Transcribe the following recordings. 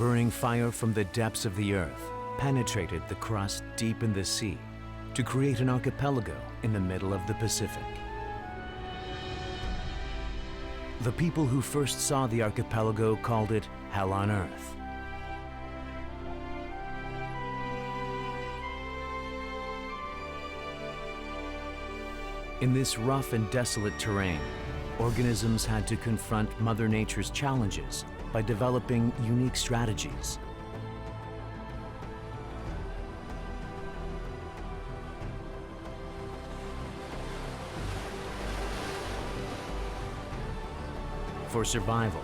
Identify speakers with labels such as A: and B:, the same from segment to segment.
A: burning fire from the depths of the earth penetrated the crust deep in the sea to create an archipelago in the middle of the Pacific. The people who first saw the archipelago called it Hell on Earth. In this rough and desolate terrain, organisms had to confront Mother Nature's challenges by developing unique strategies. For survival,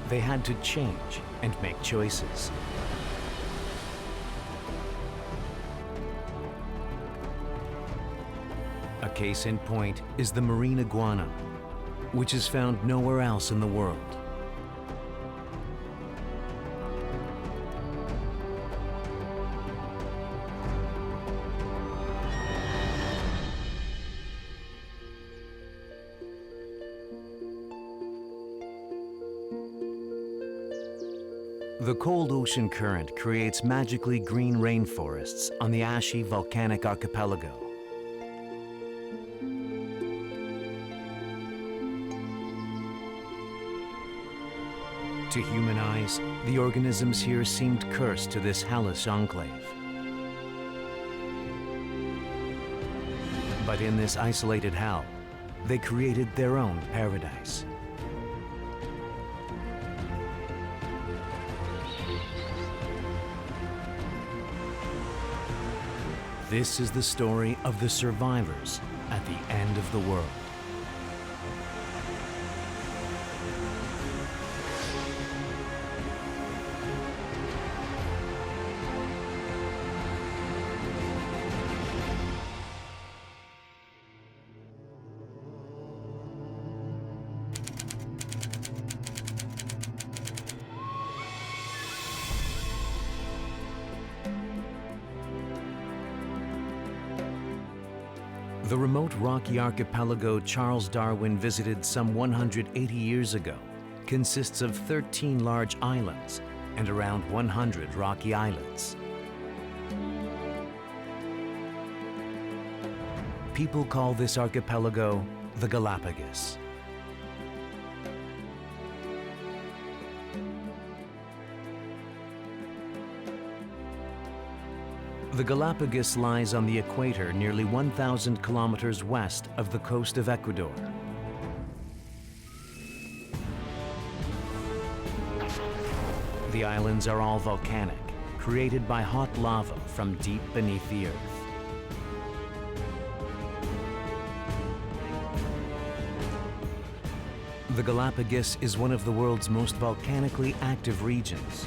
A: they had to change and make choices. A case in point is the marine iguana, which is found nowhere else in the world. The cold ocean current creates magically green rainforests on the ashy volcanic archipelago. To human eyes, the organisms here seemed cursed to this hellish enclave. But in this isolated hell, they created their own paradise. This is the story of the survivors at the end of the world. The remote rocky archipelago Charles Darwin visited some 180 years ago consists of 13 large islands and around 100 rocky islets. People call this archipelago the Galapagos. The Galapagos lies on the equator nearly 1,000 kilometers west of the coast of Ecuador. The islands are all volcanic, created by hot lava from deep beneath the earth. The Galapagos is one of the world's most volcanically active regions.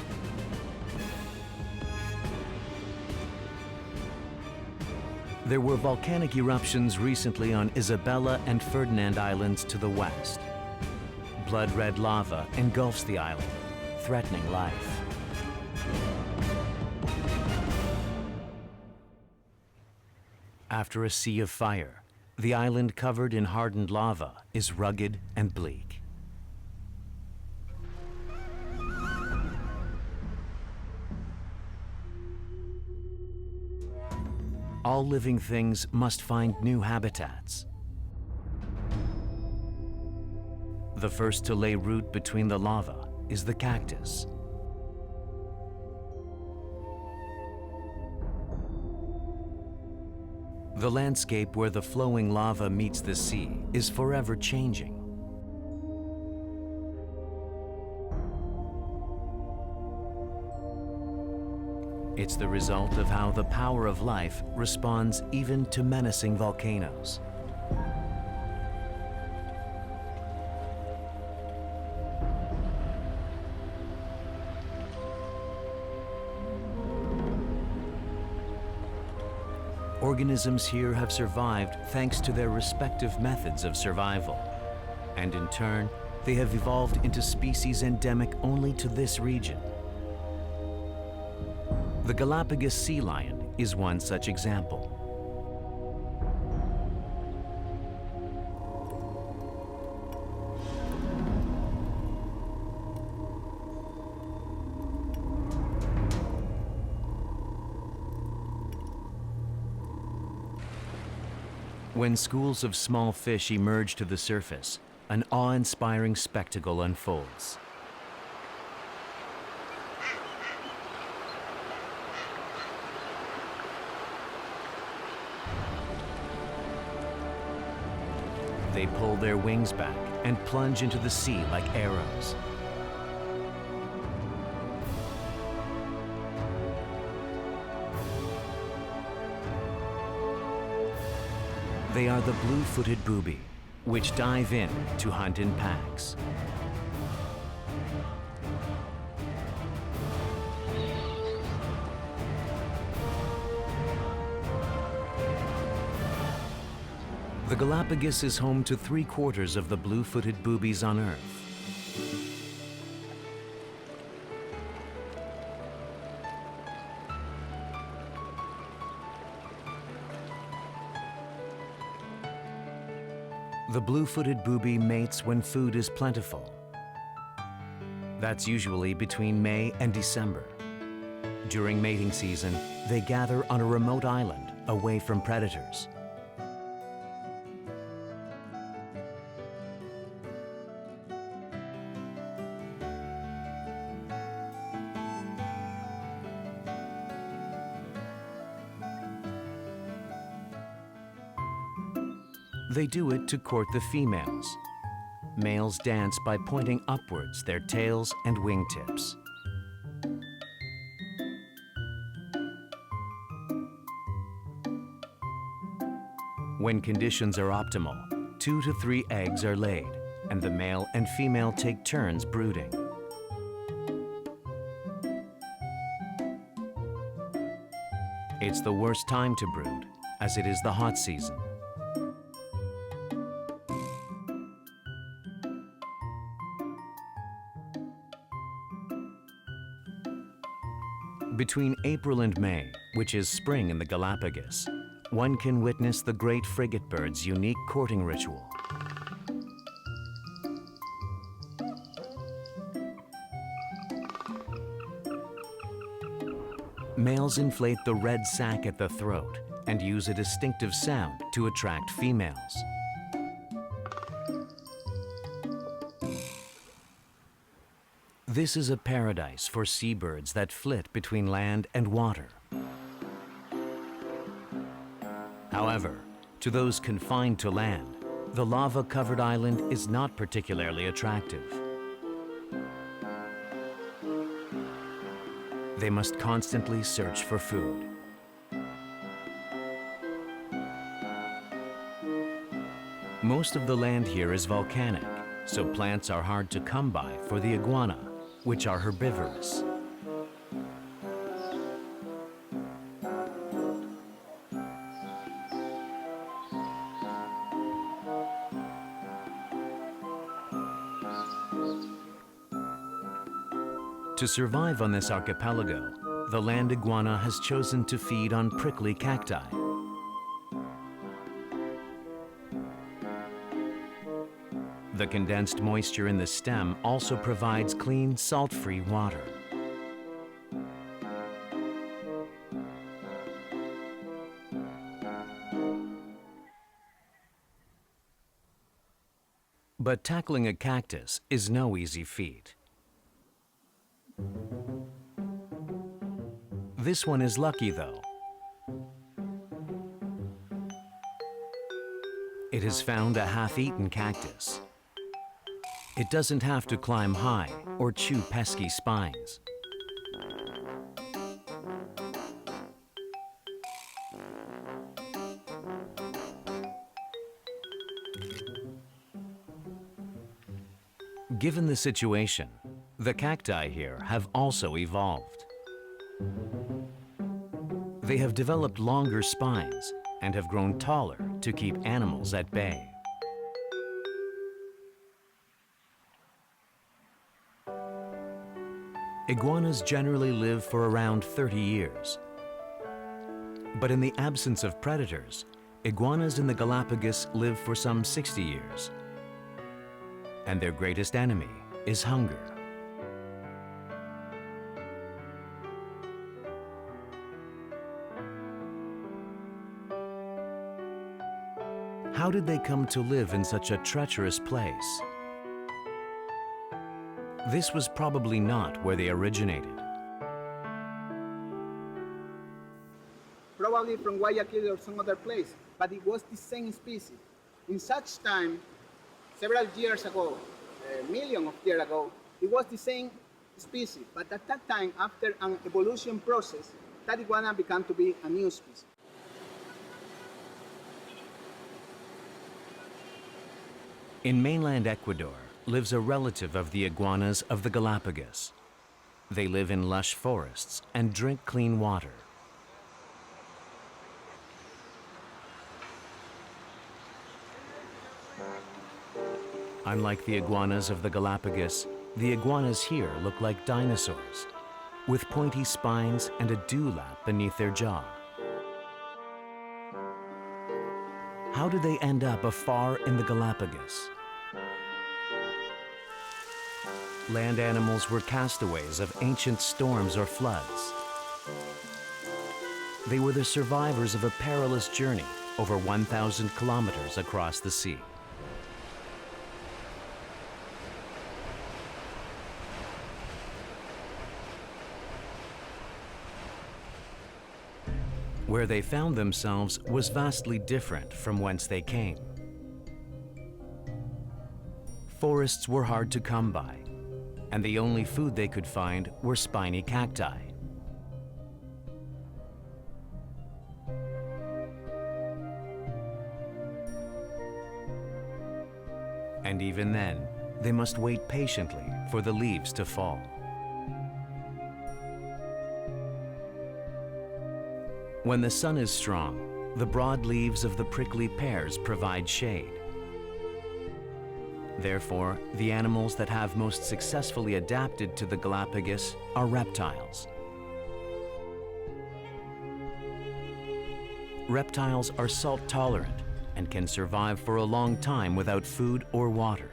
A: There were volcanic eruptions recently on Isabella and Ferdinand Islands to the west. Blood-red lava engulfs the island, threatening life. After a sea of fire, the island covered in hardened lava is rugged and bleak. All living things must find new habitats. The first to lay root between the lava is the cactus. The landscape where the flowing lava meets the sea is forever changing. It's the result of how the power of life responds even to menacing volcanoes. Organisms here have survived thanks to their respective methods of survival. And in turn, they have evolved into species endemic only to this region. The Galapagos sea lion is one such example. When schools of small fish emerge to the surface, an awe-inspiring spectacle unfolds. They pull their wings back and plunge into the sea like arrows. They are the blue-footed booby, which dive in to hunt in packs. The Galapagos is home to 3/4 of the blue-footed boobies on Earth. The blue-footed booby mates when food is plentiful. That's usually between May and December. During mating season, they gather on a remote island away from predators. They do it to court the females. Males dance by pointing upwards their tails and wingtips. When conditions are optimal, 2 to 3 eggs are laid, and the male and female take turns brooding. It's the worst time to brood, as it is the hot season. Between April and May, which is spring in the Galapagos, one can witness the great frigate bird's unique courting ritual. Males inflate the red sac at the throat and use a distinctive sound to attract females. This is a paradise for seabirds that flit between land and water. However, to those confined to land, the lava-covered island is not particularly attractive. They must constantly search for food. Most of the land here is volcanic, so plants are hard to come by for the iguana, which are herbivorous. To survive on this archipelago, the land iguana has chosen to feed on prickly cacti. The condensed moisture in the stem also provides clean, salt-free water. But tackling a cactus is no easy feat. This one is lucky, though. It has found a half-eaten cactus. It doesn't have to climb high or chew pesky spines. Given the situation, the cacti here have also evolved. They have developed longer spines and have grown taller to keep animals at bay. Iguanas generally live for around 30 years. But in the absence of predators, iguanas in the Galapagos live for some 60 years. And their greatest enemy is hunger. How did they come to live in such a treacherous place? This was probably not where they originated.
B: Probably from Guayaquil or some other place, but it was the same species. In such time, several years ago, a million of years ago, it was the same species, but at that time, after an evolution process, that iguana began to be a new species.
A: In mainland Ecuador lives a relative of the iguanas of the Galapagos. They live in lush forests and drink clean water. Unlike the iguanas of the Galapagos, the iguanas here look like dinosaurs, with pointy spines and a dewlap beneath their jaw. How did they end up afar in the Galapagos? Land animals were castaways of ancient storms or floods. They were the survivors of a perilous journey over 1,000 kilometers across the sea. Where they found themselves was vastly different from whence they came. Forests were hard to come by, and the only food they could find were spiny cacti. And even then, they must wait patiently for the leaves to fall. When the sun is strong, the broad leaves of the prickly pears provide shade. Therefore, the animals that have most successfully adapted to the Galapagos are reptiles. Reptiles are salt tolerant and can survive for a long time without food or water.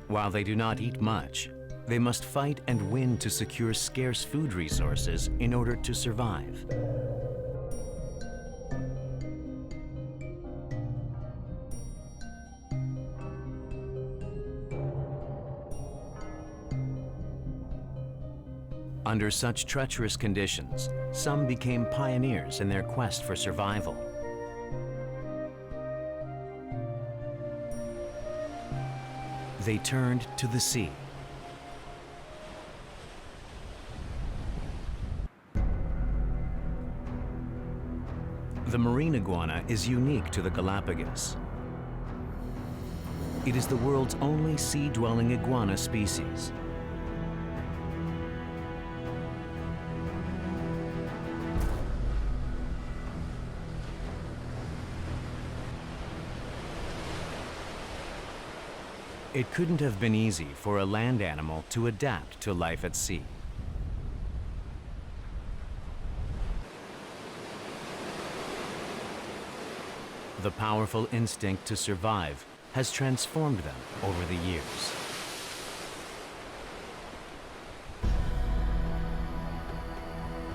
A: While they do not eat much, they must fight and win to secure scarce food resources in order to survive. Under such treacherous conditions, some became pioneers in their quest for survival. They turned to the sea. The marine iguana is unique to the Galapagos. It is the world's only sea-dwelling iguana species. It couldn't have been easy for a land animal to adapt to life at sea. The powerful instinct to survive has transformed them over the years.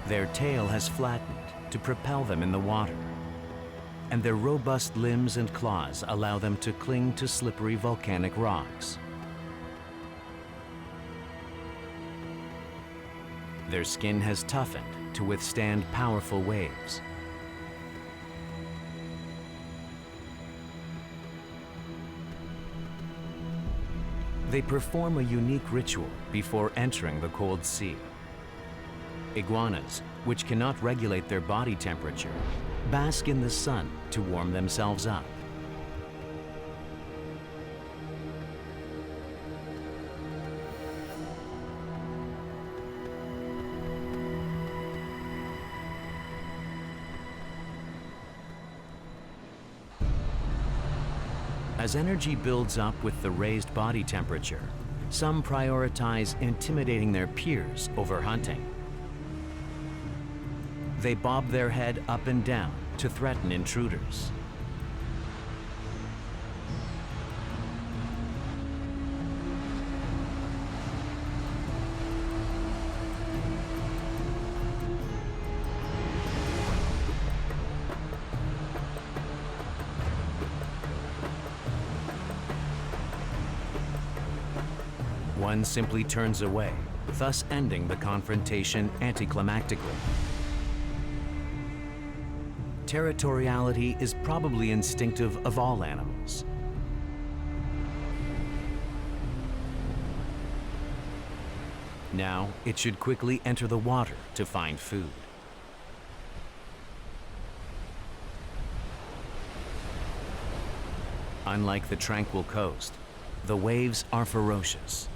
A: Their tail has flattened to propel them in the water, and their robust limbs and claws allow them to cling to slippery volcanic rocks. Their skin has toughened to withstand powerful waves. They perform a unique ritual before entering the cold sea. Iguanas, which cannot regulate their body temperature, bask in the sun to warm themselves up. As energy builds up with the raised body temperature, some prioritize intimidating their peers over hunting. They bob their head up and down to threaten intruders. One simply turns away, thus ending the confrontation anticlimactically. Territoriality is probably instinctive of all animals. Now, it should quickly enter the water to find food. Unlike the tranquil coast, the waves are ferocious.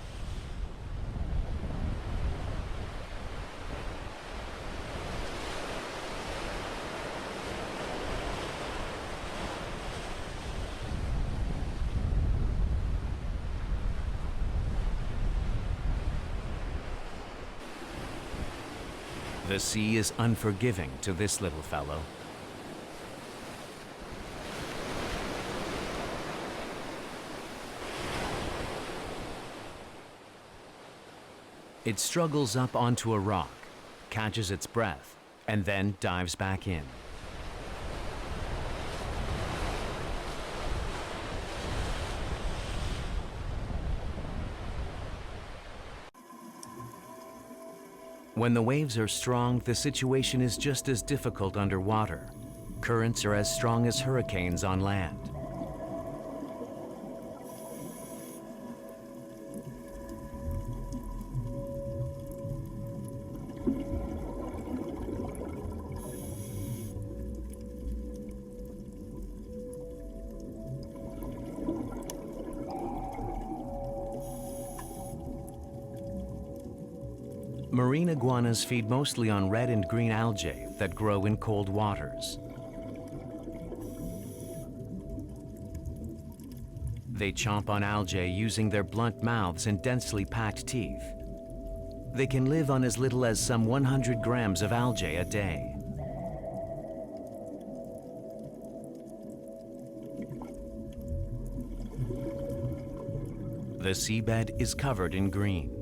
A: The sea is unforgiving to this little fellow. It struggles up onto a rock, catches its breath, and then dives back in. When the waves are strong, the situation is just as difficult underwater. Currents are as strong as hurricanes on land. Marine iguanas feed mostly on red and green algae that grow in cold waters. They chomp on algae using their blunt mouths and densely packed teeth. They can live on as little as some 100 grams of algae a day. The seabed is covered in green.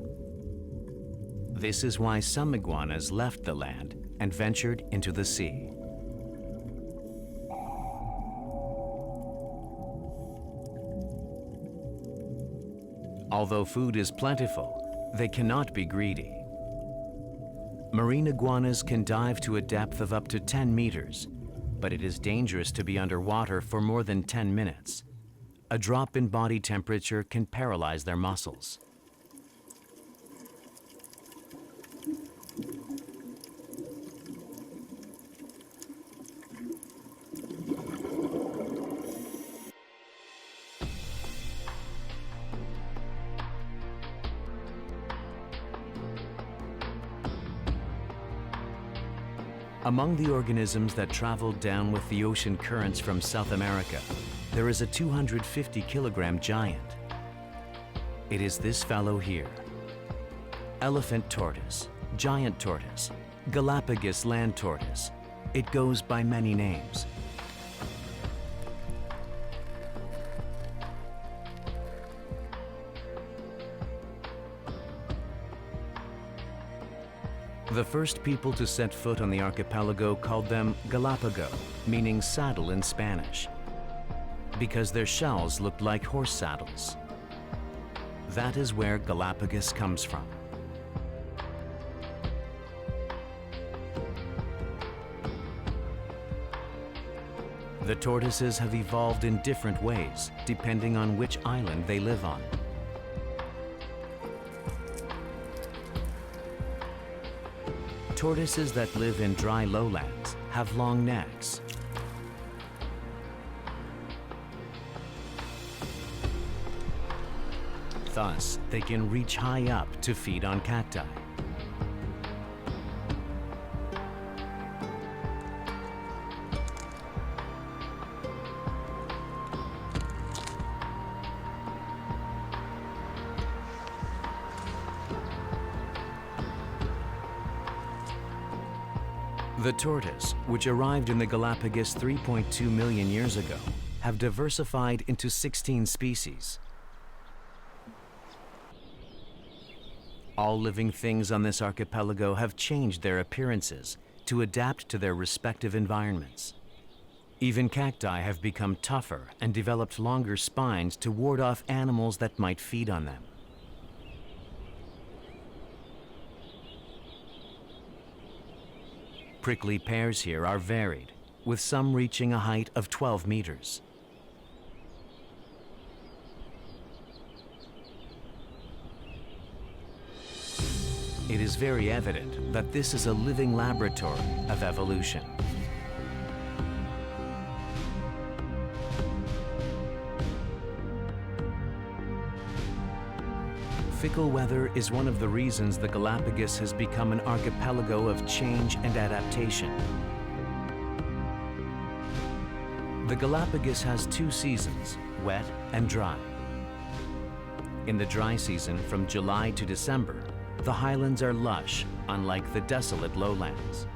A: This is why some iguanas left the land and ventured into the sea. Although food is plentiful, they cannot be greedy. Marine iguanas can dive to a depth of up to 10 meters, but it is dangerous to be underwater for more than 10 minutes. A drop in body temperature can paralyze their muscles. Among the organisms that traveled down with the ocean currents from South America, there is a 250-kilogram giant. It is this fellow here. Elephant tortoise, giant tortoise, Galapagos land tortoise. It goes by many names. The first people to set foot on the archipelago called them Galapagos, meaning saddle in Spanish, because their shells looked like horse saddles. That is where Galapagos comes from. The tortoises have evolved in different ways, depending on which island they live on. Tortoises that live in dry lowlands have long necks. Thus, they can reach high up to feed on cacti. The tortoise, which arrived in the Galapagos 3.2 million years ago, have diversified into 16 species. All living things on this archipelago have changed their appearances to adapt to their respective environments. Even cacti have become tougher and developed longer spines to ward off animals that might feed on them. Prickly pears here are varied, with some reaching a height of 12 meters. It is very evident that this is a living laboratory of evolution. Fickle weather is one of the reasons the Galapagos has become an archipelago of change and adaptation. The Galapagos has two seasons, wet and dry. In the dry season, from July to December, the highlands are lush, unlike the desolate lowlands.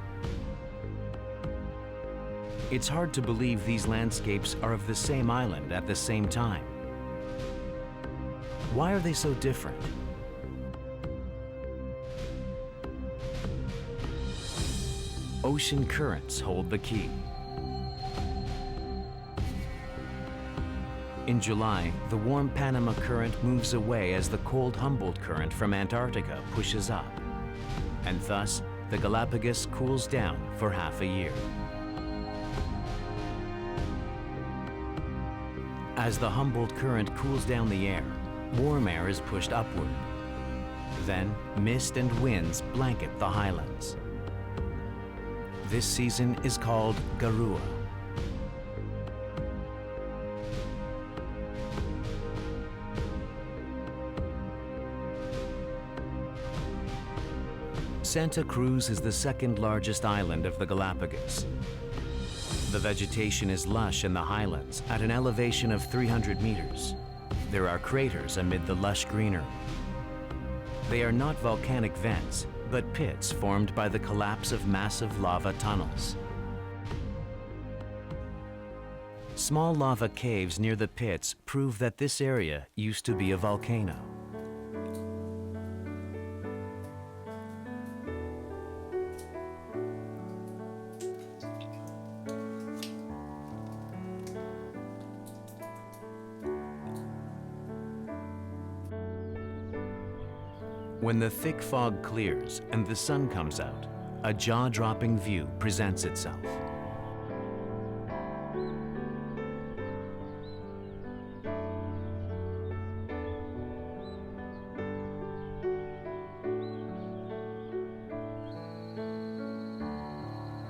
A: It's hard to believe these landscapes are of the same island at the same time. Why are they so different? Ocean currents hold the key. In July, the warm Panama Current moves away as the cold Humboldt Current from Antarctica pushes up, and thus the Galapagos cools down for half a year. As the Humboldt Current cools down the air, warm air is pushed upward. Then, mist and winds blanket the highlands. This season is called Garua. Santa Cruz is the second largest island of the Galapagos. The vegetation is lush in the highlands at an elevation of 300 meters. There are craters amid the lush greenery. They are not volcanic vents, but pits formed by the collapse of massive lava tunnels. Small lava caves near the pits prove that this area used to be a volcano. When the thick fog clears and the sun comes out, a jaw-dropping view presents itself.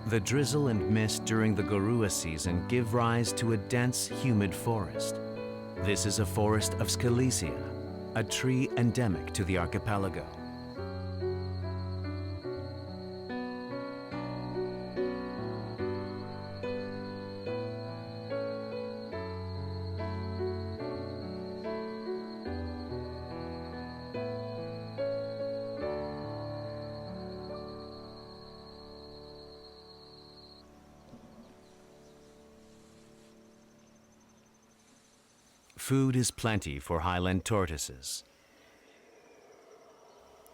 A: The drizzle and mist during the Garua season give rise to a dense, humid forest. This is a forest of Scalesia, a tree endemic to the archipelago. Food is plenty for highland tortoises.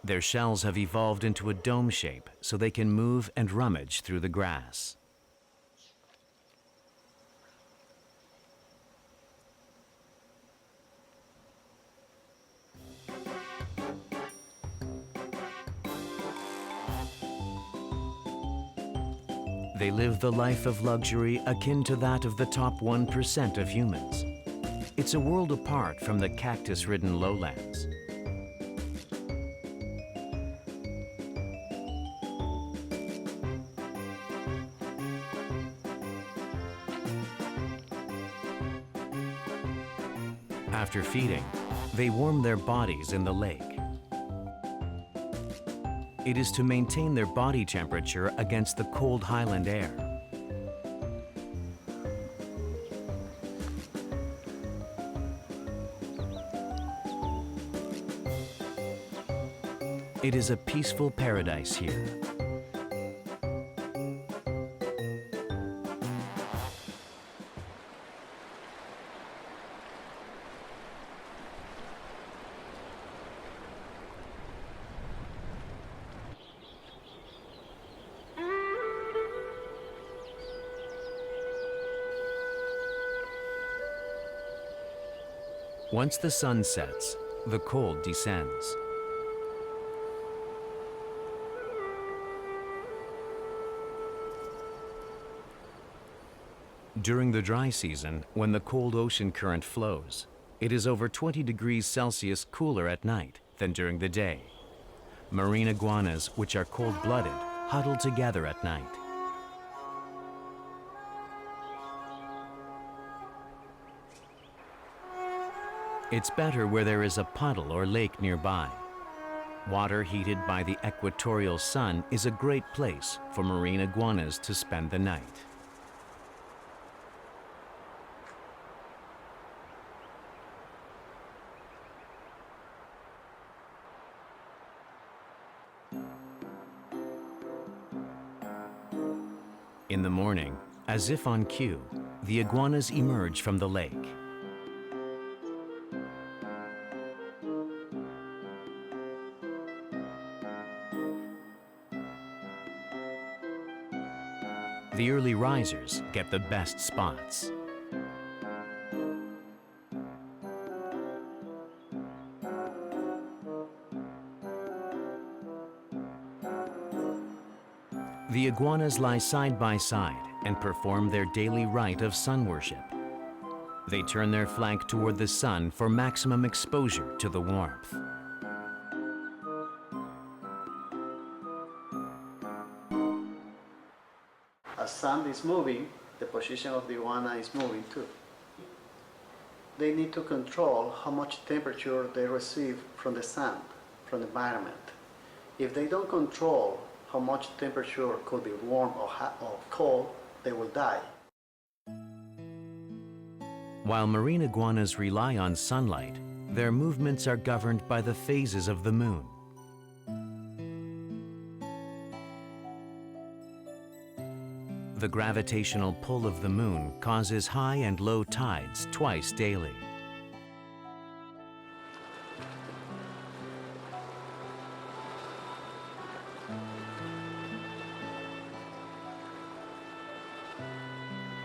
A: Their shells have evolved into a dome shape so they can move and rummage through the grass. They live the life of luxury akin to that of the top 1% of humans. It's a world apart from the cactus-ridden lowlands. After feeding, they warm their bodies in the lake. It is to maintain their body temperature against the cold highland air. It is a peaceful paradise here. Once the sun sets, the cold descends. During the dry season, when the cold ocean current flows, it is over 20 degrees Celsius cooler at night than during the day. Marine iguanas, which are cold-blooded, huddle together at night. It's better where there is a puddle or lake nearby. Water heated by the equatorial sun is a great place for marine iguanas to spend the night. In the morning, as if on cue, the iguanas emerge from the lake. The early risers get the best spots. The iguanas lie side by side and perform their daily rite of sun worship. They turn their flank toward the sun for maximum exposure to the warmth.
C: As sun is moving, the position of the iguana is moving too. They need to control how much temperature they receive from the sun, from the environment. If they don't control how much temperature could be warm or hot or cold, they will die.
A: While marine iguanas rely on sunlight, their movements are governed by the phases of the moon. The gravitational pull of the moon causes high and low tides twice daily.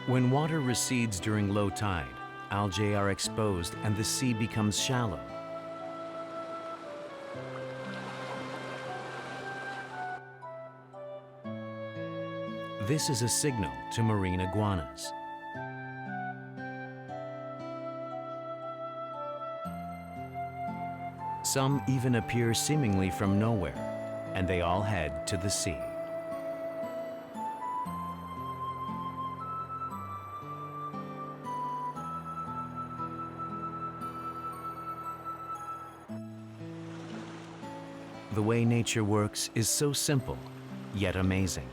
A: When water recedes during low tide, algae are exposed and the sea becomes shallow. This is a signal to marine iguanas. Some even appear seemingly from nowhere, and they all head to the sea. The way nature works is so simple, yet amazing.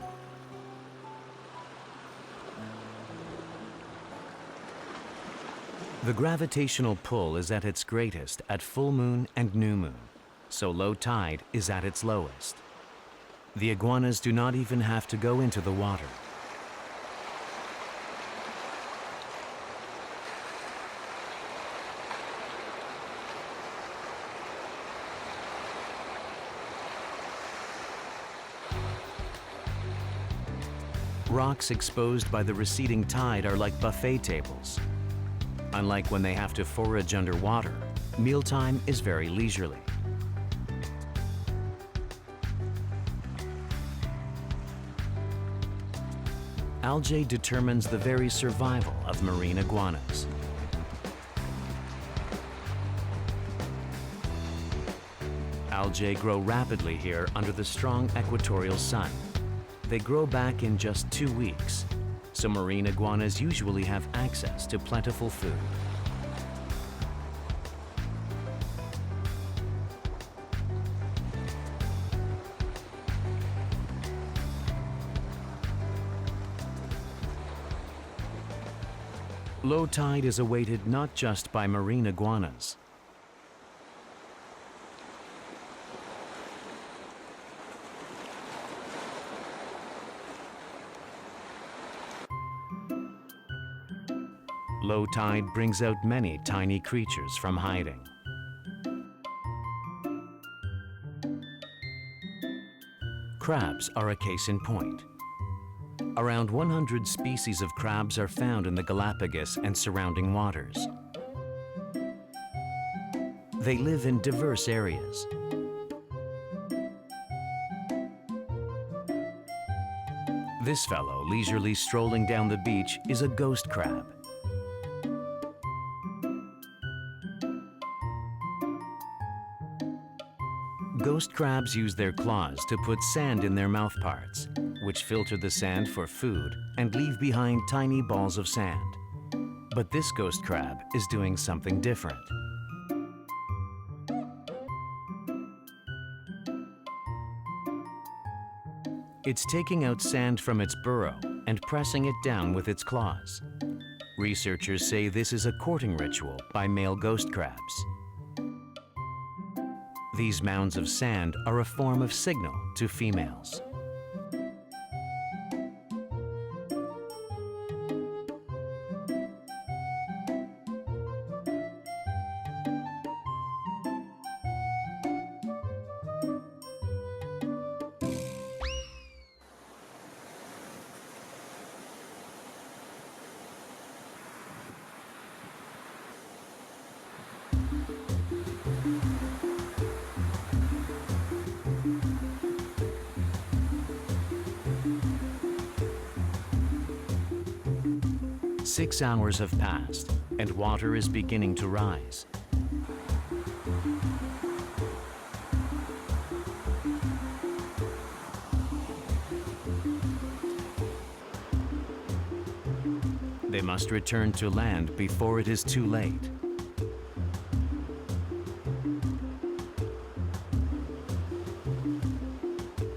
A: The gravitational pull is at its greatest at full moon and new moon, so low tide is at its lowest. The iguanas do not even have to go into the water. Rocks exposed by the receding tide are like buffet tables. Unlike when they have to forage underwater, mealtime is very leisurely. Algae determines the very survival of marine iguanas. Algae grow rapidly here under the strong equatorial sun. They grow back in just 2 weeks, so marine iguanas usually have access to plentiful food. Low tide is awaited not just by marine iguanas. Low tide brings out many tiny creatures from hiding. Crabs are a case in point. Around 100 species of crabs are found in the Galapagos and surrounding waters. They live in diverse areas. This fellow, leisurely strolling down the beach, is a ghost crab. Ghost crabs use their claws to put sand in their mouth parts, which filter the sand for food and leave behind tiny balls of sand. But this ghost crab is doing something different. It's taking out sand from its burrow and pressing it down with its claws. Researchers say this is a courting ritual by male ghost crabs. These mounds of sand are a form of signal to females. Six hours have passed, and water is beginning to rise. They must return to land before it is too late.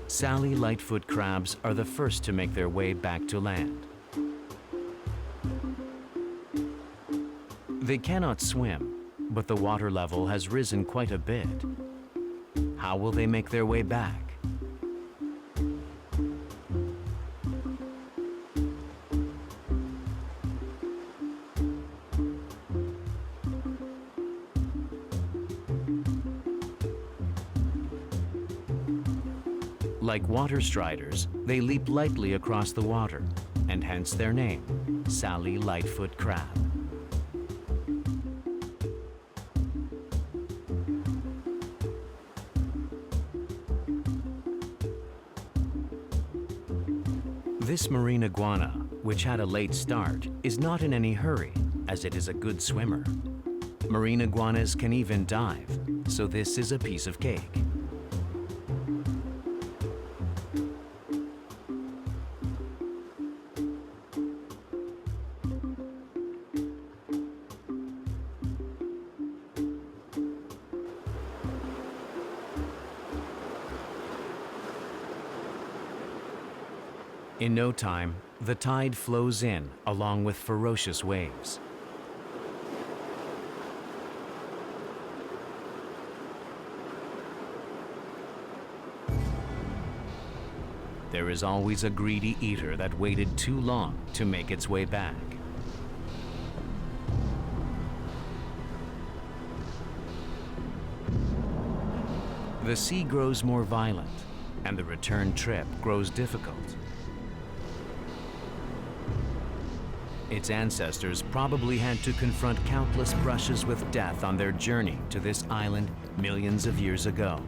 A: Sally Lightfoot crabs are the first to make their way back to land. They cannot swim, but the water level has risen quite a bit. How will they make their way back? Like water striders, they leap lightly across the water, and hence their name, Sally Lightfoot crab. This marine iguana, which had a late start, is not in any hurry, as it is a good swimmer. Marine iguanas can even dive, so this is a piece of cake. In no time, the tide flows in along with ferocious waves. There is always a greedy eater that waited too long to make its way back. The sea grows more violent, and the return trip grows difficult. Its ancestors probably had to confront countless brushes with death on their journey to this island millions of years ago.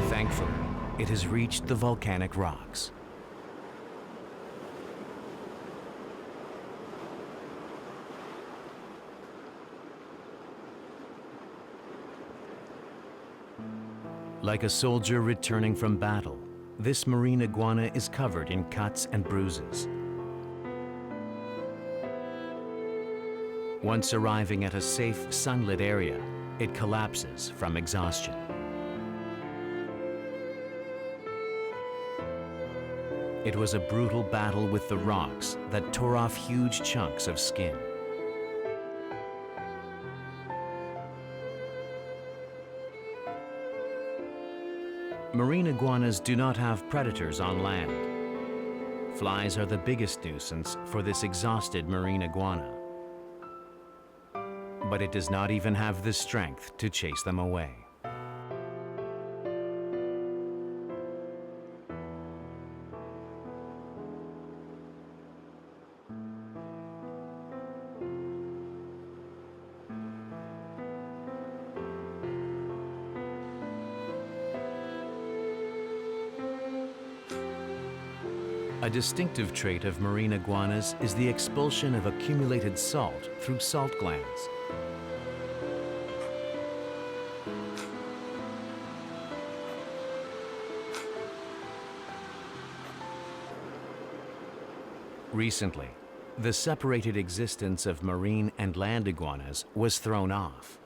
A: Thankfully, it has reached the volcanic rocks. Like a soldier returning from battle, this marine iguana is covered in cuts and bruises. Once arriving at a safe, sunlit area, it collapses from exhaustion. It was a brutal battle with the rocks that tore off huge chunks of skin. Marine iguanas do not have predators on land. Flies are the biggest nuisance for this exhausted marine iguana. But it does not even have the strength to chase them away. A distinctive trait of marine iguanas is the expulsion of accumulated salt through salt glands. Recently, the separated existence of marine and land iguanas was thrown off.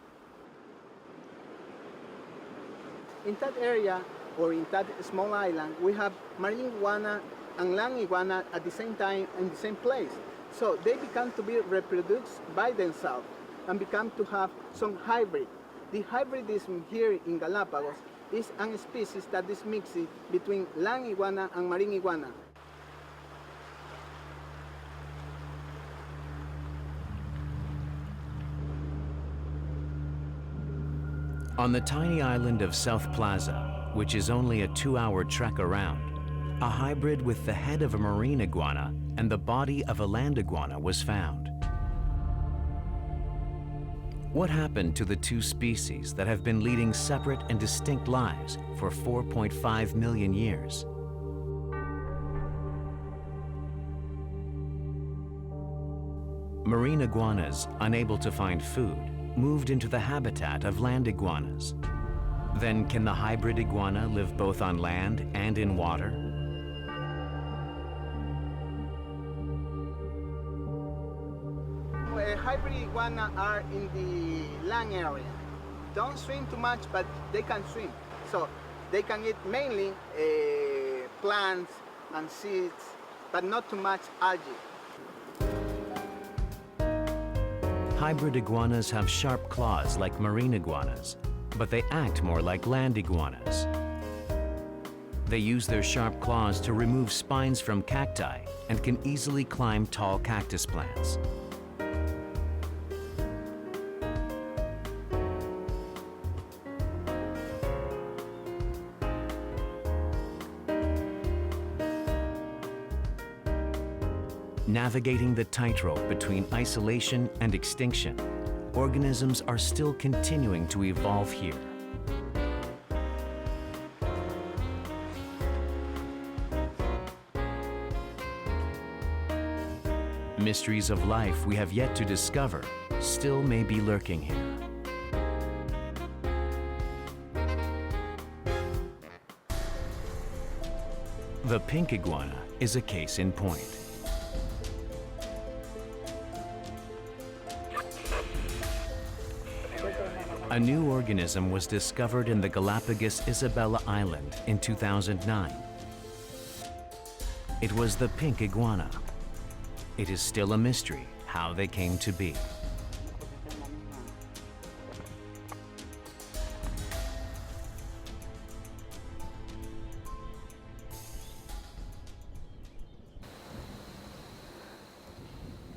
B: In that area, or in that small island, we have marine iguana and land iguana at the same time in the same place. So they become to be reproduced by themselves and become to have some hybrid. The hybridism here in Galapagos is a species that is mixed between land iguana and marine iguana.
A: On the tiny island of South Plaza, which is only a 2-hour trek around, a hybrid with the head of a marine iguana and the body of a land iguana was found. What happened to the two species that have been leading separate and distinct lives for 4.5 million years? Marine iguanas, unable to find food, moved into the habitat of land iguanas. Then can the hybrid iguana live both on land and in water?
B: Hybrid iguana are in the land area. Don't swim too much, but they can swim. So they can eat mainly plants and seeds, but not too much algae.
A: Hybrid iguanas have sharp claws like marine iguanas, but they act more like land iguanas. They use their sharp claws to remove spines from cacti and can easily climb tall cactus plants. Navigating the tightrope between isolation and extinction, organisms are still continuing to evolve here. Mysteries of life we have yet to discover still may be lurking here. The pink iguana is a case in point. A new organism was discovered in the Galapagos Island in 2009. It was the pink iguana. It is still a mystery how they came to be.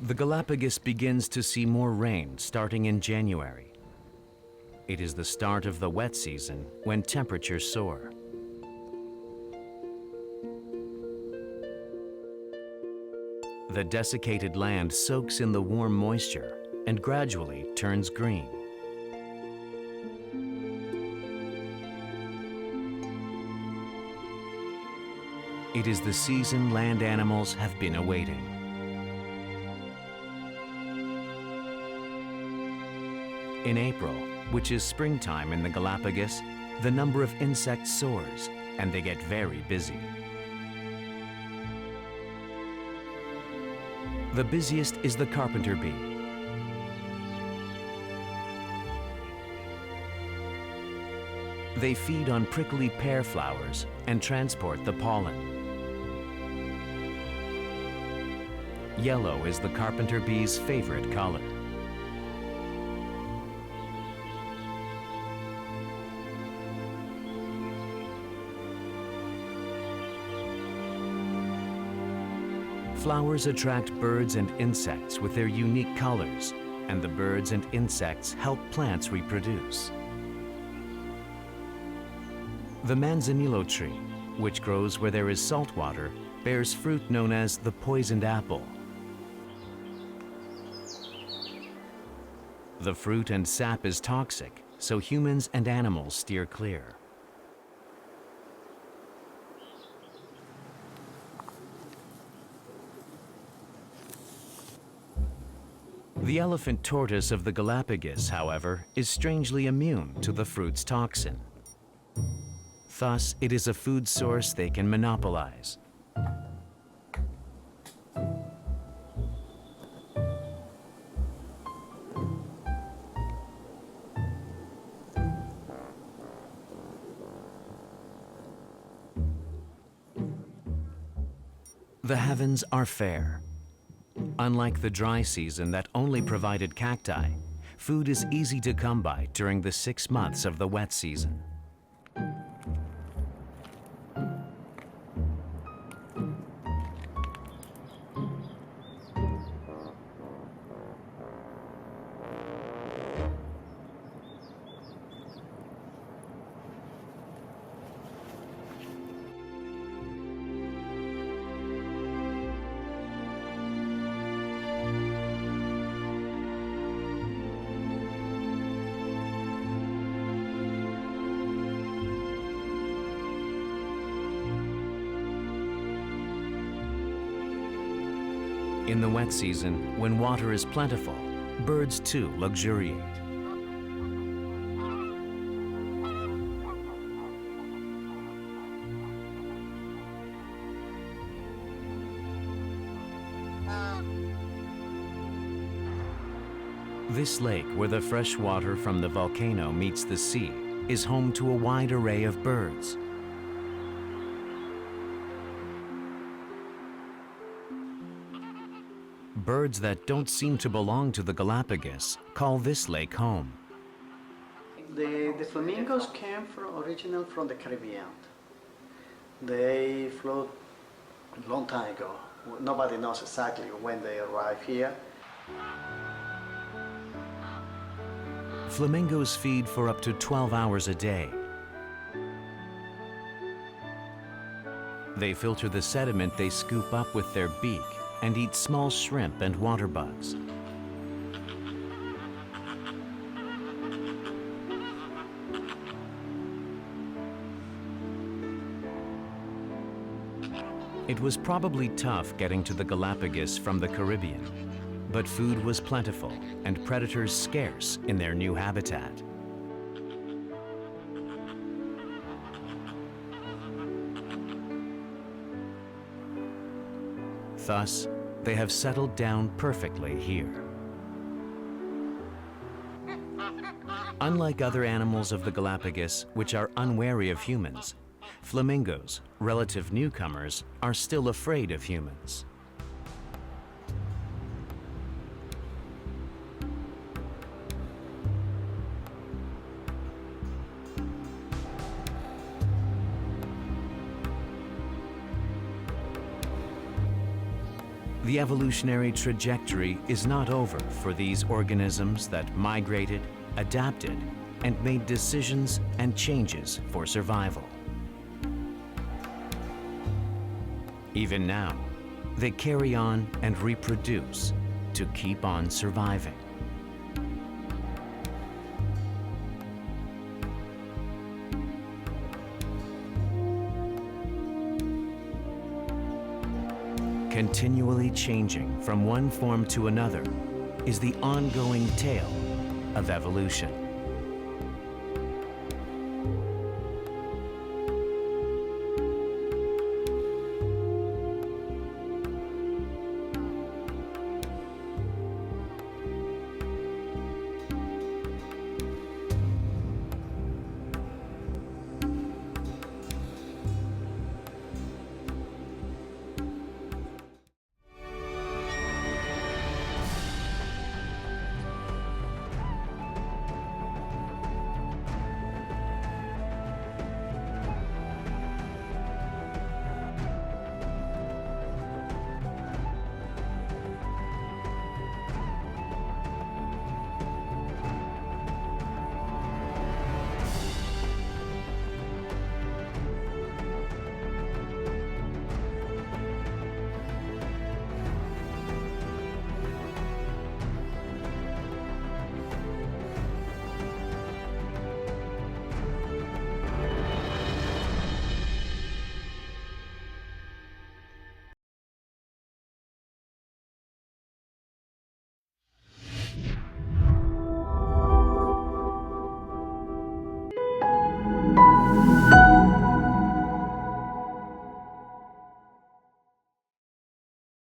A: The Galapagos begins to see more rain starting in January. It is the start of the wet season when temperatures soar. The desiccated land soaks in the warm moisture and gradually turns green. It is the season land animals have been awaiting. In April, which is springtime in the Galapagos, the number of insects soars and they get very busy. The busiest is the carpenter bee. They feed on prickly pear flowers and transport the pollen. Yellow is the carpenter bee's favorite color. Flowers attract birds and insects with their unique colors, and the birds and insects help plants reproduce. The manzanillo tree, which grows where there is salt water, bears fruit known as the poisoned apple. The fruit and sap is toxic, so humans and animals steer clear. The elephant tortoise of the Galapagos, however, is strangely immune to the fruit's toxin. Thus, it is a food source they can monopolize. The heavens are fair. Unlike the dry season that only provided cacti, food is easy to come by during the 6 months of the wet season. In the wet season, when water is plentiful, birds too luxuriate. This lake, where the fresh water from the volcano meets the sea, is home to a wide array of birds. Birds that don't seem to belong to the Galapagos call this lake home.
C: The flamingos came originally from the Caribbean. They flew a long time ago. Nobody knows exactly when they arrived here.
A: Flamingos feed for up to 12 hours a day. They filter the sediment they scoop up with their beak and eat small shrimp and water bugs. It was probably tough getting to the Galapagos from the Caribbean, but food was plentiful and predators scarce in their new habitat. Thus, they have settled down perfectly here. Unlike other animals of the Galapagos, which are unwary of humans, flamingos, relative newcomers, are still afraid of humans. The evolutionary trajectory is not over for these organisms that migrated, adapted, and made decisions and changes for survival. Even now, they carry on and reproduce to keep on surviving. Continually changing from one form to another is the ongoing tale of evolution.
B: Bye.